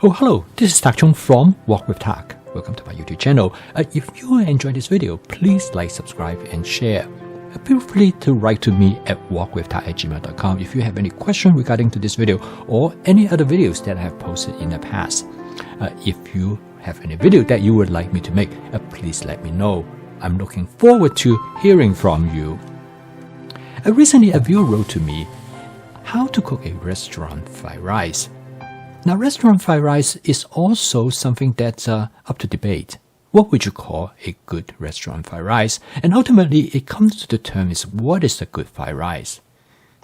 Oh, hello, this is Tak Chung from Walk with Tak. Welcome to my YouTube channel. If you enjoyed this video, please like, subscribe, and share. Feel free to write to me at walkwithtak@gmail.com if you have any question regarding to this video or any other videos that I have posted in the past. If you have any video that you would like me to make, please let me know. I'm looking forward to hearing from you. Recently, a viewer wrote to me how to cook a restaurant fried rice. Now, restaurant fried rice is also something that's up to debate. What would you call a good restaurant fried rice? And ultimately, it comes to the term is what is a good fried rice?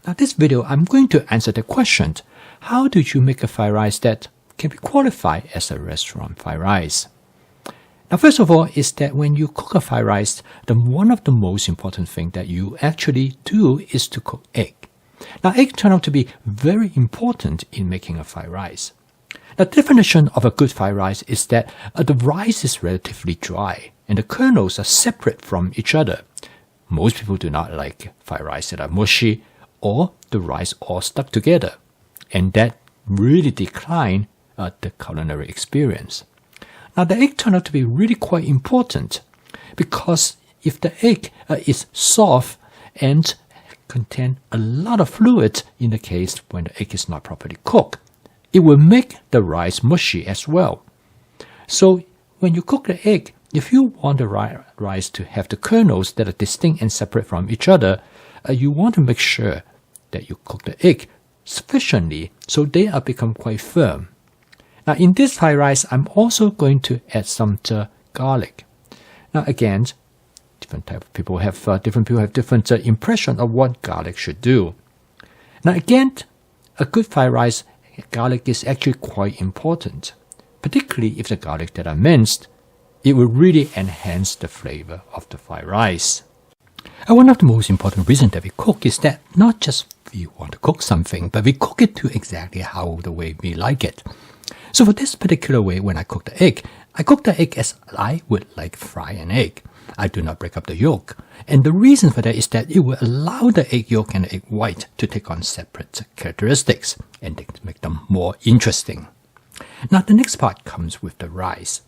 Now, this video, I'm going to answer the question, how do you make a fried rice that can be qualified as a restaurant fried rice? Now, first of all, is that when you cook a fried rice, one of the most important things that you actually do is to cook egg. Now, egg turn out to be very important in making a fried rice. The definition of a good fried rice is that the rice is relatively dry and the kernels are separate from each other. Most people do not like fried rice that are mushy or the rice all stuck together, and that really decline the culinary experience. Now, the egg turned out to be really quite important because if the egg is soft and contain a lot of fluid in the case when the egg is not properly cooked, it will make the rice mushy as well. So when you cook the egg, if you want the rice to have the kernels that are distinct and separate from each other, you want to make sure that you cook the egg sufficiently so they are become quite firm. Now, in this fried rice, I'm also going to add some garlic. Now, again, different people have different impression of what garlic should do. Now, again, a good fried rice, garlic is actually quite important, particularly if the garlic that are minced. It will really enhance the flavor of the fried rice. One of the most important reasons that we cook is that not just we want to cook something, but we cook it to exactly how the way we like it. So for this particular way, when I cook the egg, I cook the egg as I would like fry an egg. I do not break up the yolk. And the reason for that is that it will allow the egg yolk and the egg white to take on separate characteristics and make them more interesting. Now, the next part comes with the rice.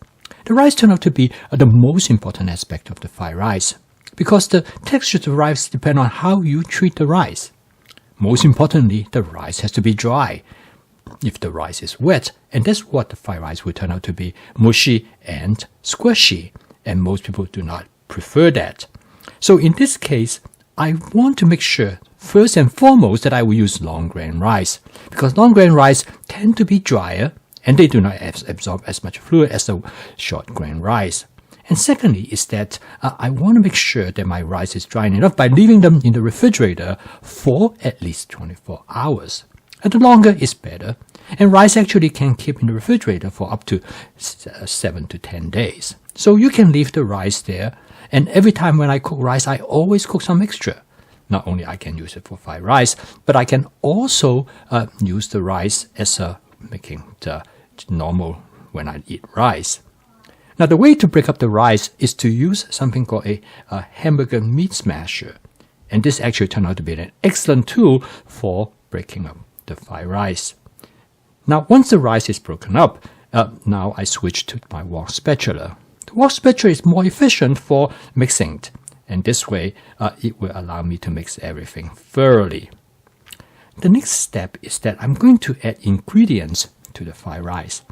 The rice turned out to be the most important aspect of the fried rice because the texture of the rice depends on how you treat the rice. Most importantly, the rice has to be dry. If the rice is wet, and that's what the fried rice will turn out to be, mushy and squishy, and most people do not prefer that. So in this case, I want to make sure, first and foremost, that I will use long grain rice, because long grain rice tend to be drier, and they do not absorb as much fluid as the short grain rice. And secondly is that I want to make sure that my rice is dry enough by leaving them in the refrigerator for at least 24 hours. The longer is better, and rice actually can keep in the refrigerator for up to 7 to 10 days. So you can leave the rice there, and every time when I cook rice, I always cook some extra. Not only I can use it for fried rice, but I can also use the rice as making the normal when I eat rice. Now, the way to break up the rice is to use something called a hamburger meat smasher, and this actually turned out to be an excellent tool for breaking up the fried rice. Now, once the rice is broken up, now I switch to my wok spatula. The wok spatula is more efficient for mixing, and this way it will allow me to mix everything thoroughly. The next step is that I'm going to add ingredients to the fried rice.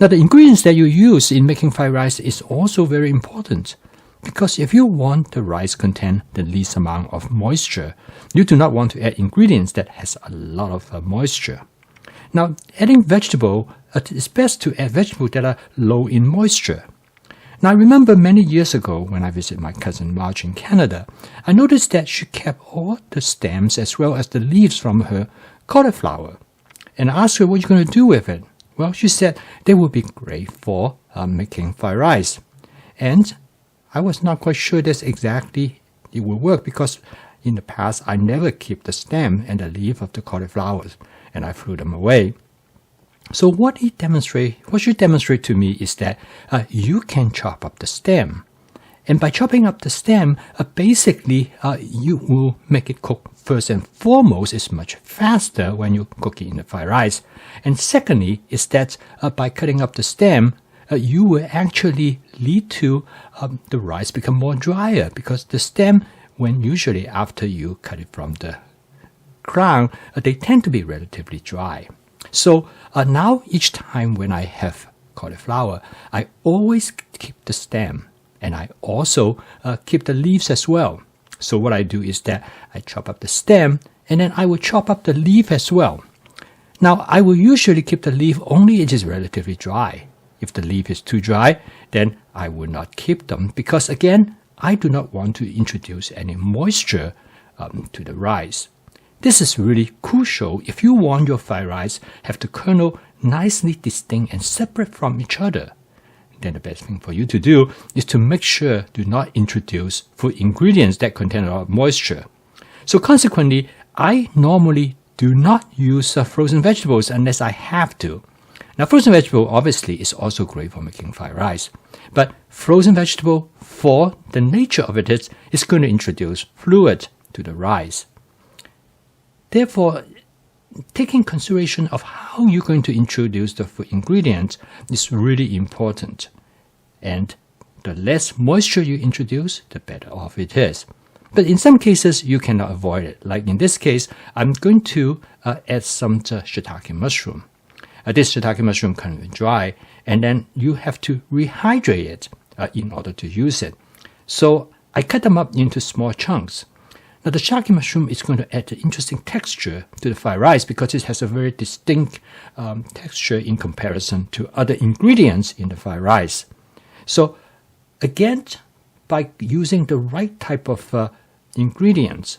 Now, the ingredients that you use in making fried rice is also very important, because if you want the rice contain the least amount of moisture, you do not want to add ingredients that has a lot of moisture. Now, adding vegetable, it's best to add vegetables that are low in moisture. Now, I remember many years ago when I visited my cousin Marge in Canada, I noticed that she kept all the stems as well as the leaves from her cauliflower. And I asked her, what are you going to do with it? Well, she said they would be great for making fried rice. And I was not quite sure that's exactly it will work because in the past I never keep the stem and the leaf of the cauliflowers and I threw them away. So what she demonstrated to me is that you can chop up the stem And by chopping up the stem, basically you will make it cook first and foremost. It's much faster when you cook it in the fried rice. And secondly is that by cutting up the stem, you will actually lead to the rice become more drier, because the stem, when usually after you cut it from the crown, they tend to be relatively dry. So now each time when I have cauliflower, I always keep the stem, and I also keep the leaves as well. So what I do is that I chop up the stem, and then I will chop up the leaf as well. Now I will usually keep the leaf only if it is relatively dry. If the leaf is too dry, then I will not keep them, because again, I do not want to introduce any moisture to the rice. This is really crucial if you want your fried rice have the kernel nicely distinct and separate from each other. Then the best thing for you to do is to make sure do not introduce food ingredients that contain a lot of moisture. So consequently, I normally do not use frozen vegetables unless I have to. Now, frozen vegetable obviously is also great for making fried rice, but frozen vegetable, for the nature of it, is going to introduce fluid to the rice. Therefore, taking consideration of how you're going to introduce the food ingredients is really important. And the less moisture you introduce, the better off it is. But in some cases, you cannot avoid it. Like in this case, I'm going to add some shiitake mushroom. This shiitake mushroom can be dry, and then you have to rehydrate it in order to use it. So I cut them up into small chunks. Now the shiitake mushroom is going to add an interesting texture to the fried rice because it has a very distinct texture in comparison to other ingredients in the fried rice. So again, by using the right type of ingredients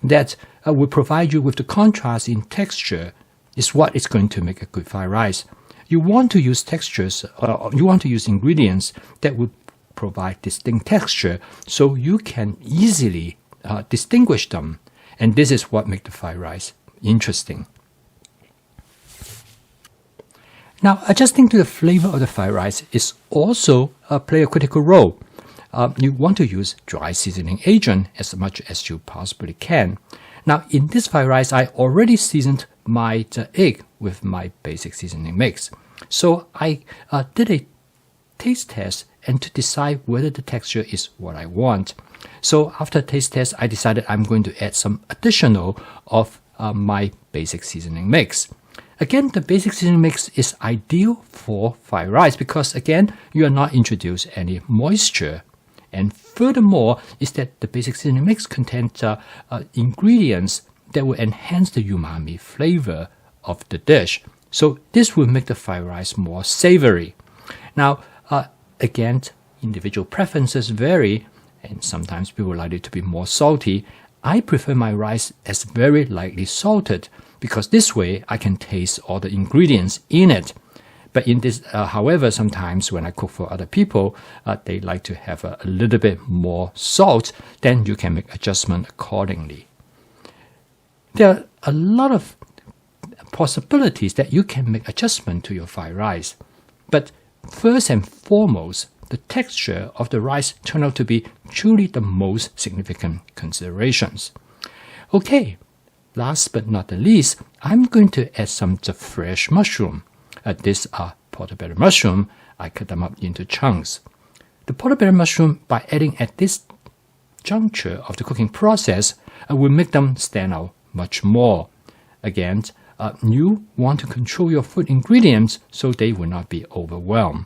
that will provide you with the contrast in texture is what is going to make a good fried rice. You want to use textures, you want to use ingredients that will provide distinct texture so you can easily distinguish them. And this is what makes the fried rice interesting. Now, adjusting to the flavor of the fried rice is also play a critical role. You want to use dry seasoning agent as much as you possibly can. Now, in this fried rice, I already seasoned my egg with my basic seasoning mix. So I did a taste test and to decide whether the texture is what I want. So after taste test, I decided I'm going to add some additional of my basic seasoning mix. Again, the basic seasoning mix is ideal for fried rice because again, you are not introducing any moisture. And furthermore, is that the basic seasoning mix contains ingredients that will enhance the umami flavor of the dish. So this will make the fried rice more savory. Now, again, individual preferences vary, and sometimes people like it to be more salty. I prefer my rice as very lightly salted because this way I can taste all the ingredients in it. But in this, however, sometimes when I cook for other people, they like to have a little bit more salt, then you can make adjustment accordingly. There are a lot of possibilities that you can make adjustment to your fried rice. But first and foremost, the texture of the rice turned out to be truly the most significant considerations. Okay, last but not the least, I'm going to add some fresh mushroom. These are portobello mushroom. I cut them up into chunks. The portobello mushroom, by adding at this juncture of the cooking process, will make them stand out much more. Again, you want to control your food ingredients so they will not be overwhelmed.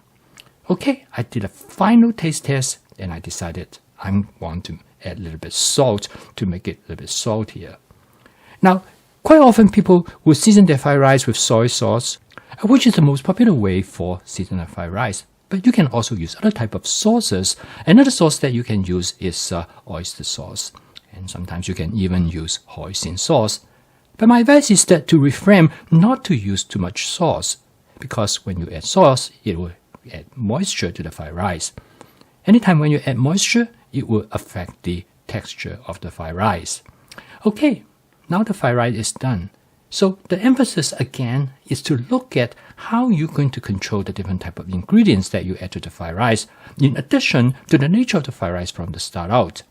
Okay, I did a final taste test and I decided I want to add a little bit salt to make it a little bit saltier. Now, quite often people will season their fried rice with soy sauce, which is the most popular way for seasoning fried rice. But you can also use other type of sauces. Another sauce that you can use is oyster sauce. And sometimes you can even use hoisin sauce. But my advice is that to refrain not to use too much sauce, because when you add sauce, it will add moisture to the fried rice. Anytime when you add moisture, it will affect the texture of the fried rice. Okay, now the fried rice is done. So the emphasis again is to look at how you're going to control the different type of ingredients that you add to the fried rice, in addition to the nature of the fried rice from the start out.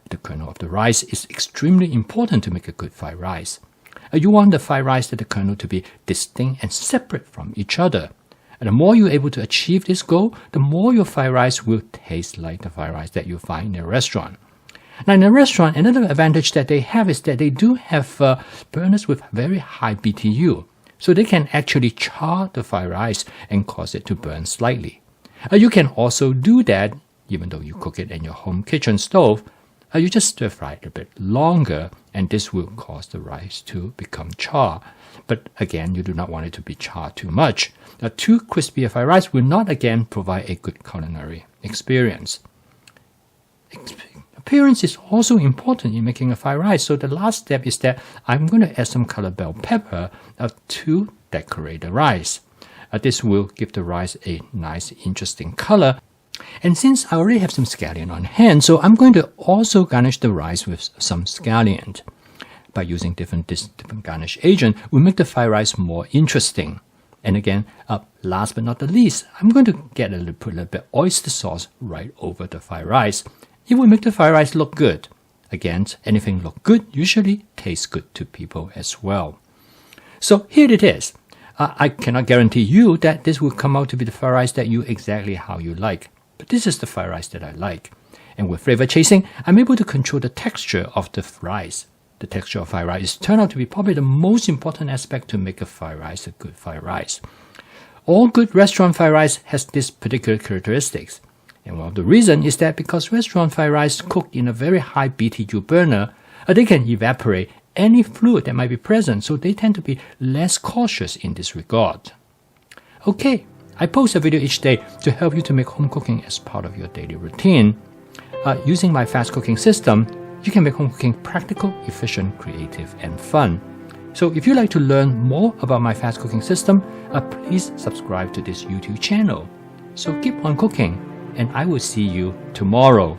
The kernel of the rice is extremely important to make a good fried rice. You want the fried rice and the kernel to be distinct and separate from each other. And the more you're able to achieve this goal, the more your fried rice will taste like the fried rice that you find in a restaurant. Now, in a restaurant, another advantage that they have is that they do have burners with very high BTU. So they can actually char the fried rice and cause it to burn slightly. You can also do that, even though you cook it in your home kitchen stove. You just stir fry it a bit longer, and this will cause the rice to become char. But again, you do not want it to be charred too much. Too crispy fried rice will not again provide a good culinary experience. Appearance is also important in making a fried rice. So the last step is that I'm going to add some colored bell pepper to decorate the rice. This will give the rice a nice, interesting color. And since I already have some scallion on hand, so I'm going to also garnish the rice with some scallion. By using different garnish agent, we make the fried rice more interesting. And again, last but not the least, I'm going to put a little bit oyster sauce right over the fried rice. It will make the fried rice look good. Again, anything look good usually tastes good to people as well. So here it is. I cannot guarantee you that this will come out to be the fried rice that you exactly how you like. But this is the fried rice that I like. And with flavor chasing, I'm able to control the texture of the rice. The texture of fried rice turned out to be probably the most important aspect to make a fried rice a good fried rice. All good restaurant fried rice has this particular characteristics. And one of the reasons is that because restaurant fried rice cooked in a very high BTU burner, they can evaporate any fluid that might be present, so they tend to be less cautious in this regard. Okay, I post a video each day to help you to make home cooking as part of your daily routine. Using my fast cooking system, you can make home cooking practical, efficient, creative, and fun. So if you'd like to learn more about my fast cooking system, please subscribe to this YouTube channel. So keep on cooking, and I will see you tomorrow.